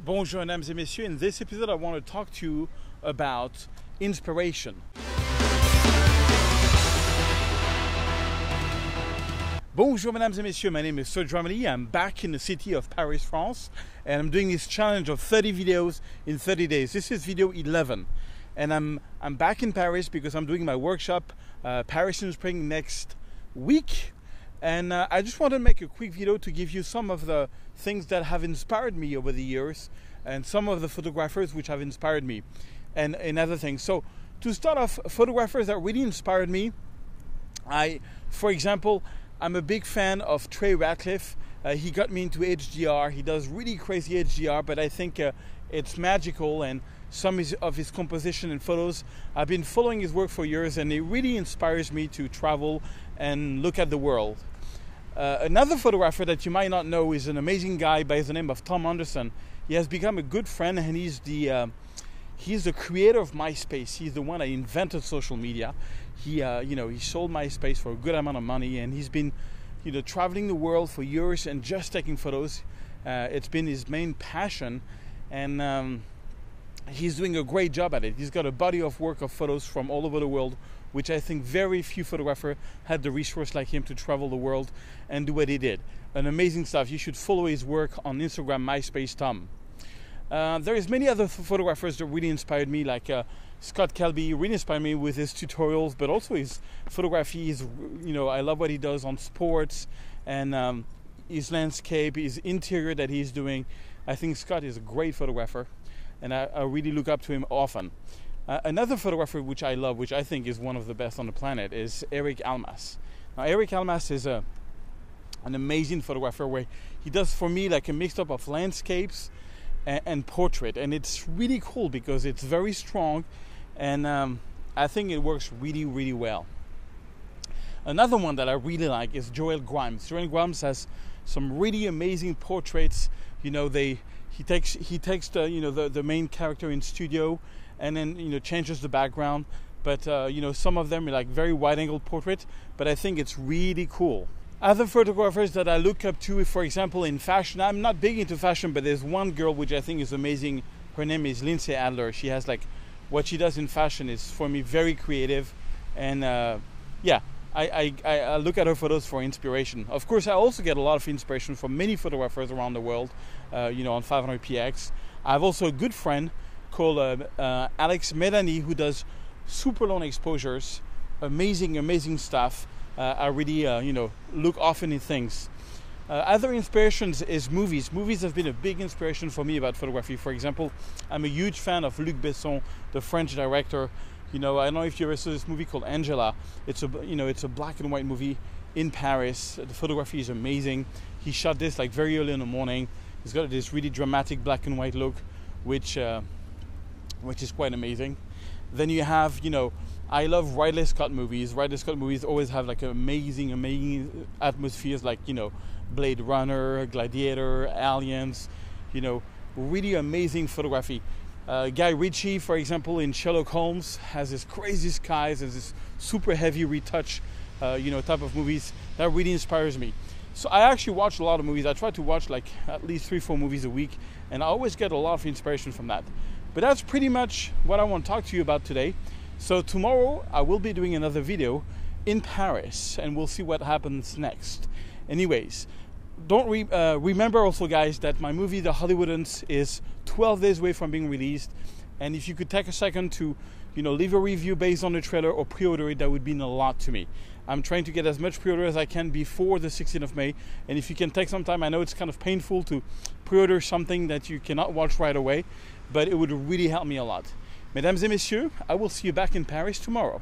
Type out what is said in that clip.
Bonjour, mesdames et messieurs. In this episode, I want to talk to you about inspiration. Bonjour, mesdames et messieurs. My name is Serge Ramely. I'm back in the city of Paris, France, and I'm doing this challenge of 30 videos in 30 days. This is video 11, and I'm back in Paris because I'm doing my workshop, Paris in Spring, next week. And I just want to make a quick video to give you some of the things that have inspired me over the years and some of the photographers which have inspired me and other things. So to start off, photographers that really inspired me, for example, I'm a big fan of Trey Ratcliffe. He got me into HDR. He does really crazy HDR, but I think it's magical, and some of his composition and photos, I've been following his work for years, and it really inspires me to travel and look at the world. Another photographer that you might not know is an amazing guy by the name of Tom Anderson. He has become a good friend, and he's the creator of MySpace. He's the one that invented social media. He sold MySpace for a good amount of money, and he's been traveling the world for years and just taking photos. It's been his main passion, and he's doing a great job at it. He's got a body of work of photos from all over the world, which I think very few photographers had the resource like him to travel the world and do what he did. An amazing stuff. You should follow his work on Instagram, MySpace Tom. There is many other photographers that really inspired me, like Scott Kelby really inspired me with his tutorials, but also his photography. I love what he does on sports and his landscape, his interior that he's doing. I think Scott is a great photographer, and I really look up to him often. Another photographer which I love, which I think is one of the best on the planet, is Eric Almas. Now, Eric Almas is an amazing photographer where he does, for me, like a mix-up of landscapes and portrait, and it's really cool because it's very strong, and I think it works really, really well. Another one that I really like is Joel Grimes. Joel Grimes has some really amazing portraits. He takes the main character in studio and then changes the background, but some of them are like very wide-angle portrait, but I think it's really cool. Other photographers that I look up to, for example, in fashion, I'm not big into fashion, but there's one girl which I think is amazing. Her name is Lindsay Adler. She has what she does in fashion is, for me, very creative, and I look at her photos for inspiration. Of course, I also get a lot of inspiration from many photographers around the world, on 500px. I have also a good friend called Alex Medani, who does super long exposures, amazing stuff. I really look often in things. Other inspirations is movies. Movies have been a big inspiration for me about photography. For example, I'm a huge fan of Luc Besson, the French director. I don't know if you ever saw this movie called Angela. It's a black and white movie in Paris. The photography is amazing. He shot this very early in the morning. He's got this really dramatic black and white look, which is quite amazing. Then you have, I love Ridley Scott movies. Ridley Scott movies always have amazing atmospheres, like, Blade Runner, Gladiator, Aliens, really amazing photography. Guy Ritchie, for example, in Sherlock Holmes, has this crazy skies, has this super heavy retouch, type of movies that really inspires me. So I actually watch a lot of movies. I try to watch at least 3-4 movies a week, and I always get a lot of inspiration from that. But that's pretty much what I want to talk to you about today. So tomorrow I will be doing another video in Paris, and we'll see what happens next. Anyways, remember also, guys, that my movie The Hollywoodans is 12 days away from being released, and if you could take a second to leave a review based on the trailer or pre-order it, that would mean a lot to me. I'm trying to get as much pre-order as I can before the 16th of May, and if you can take some time, I know it's kind of painful to pre-order something that you cannot watch right away, but it would really help me a lot. Mesdames et messieurs, I will see you back in Paris tomorrow.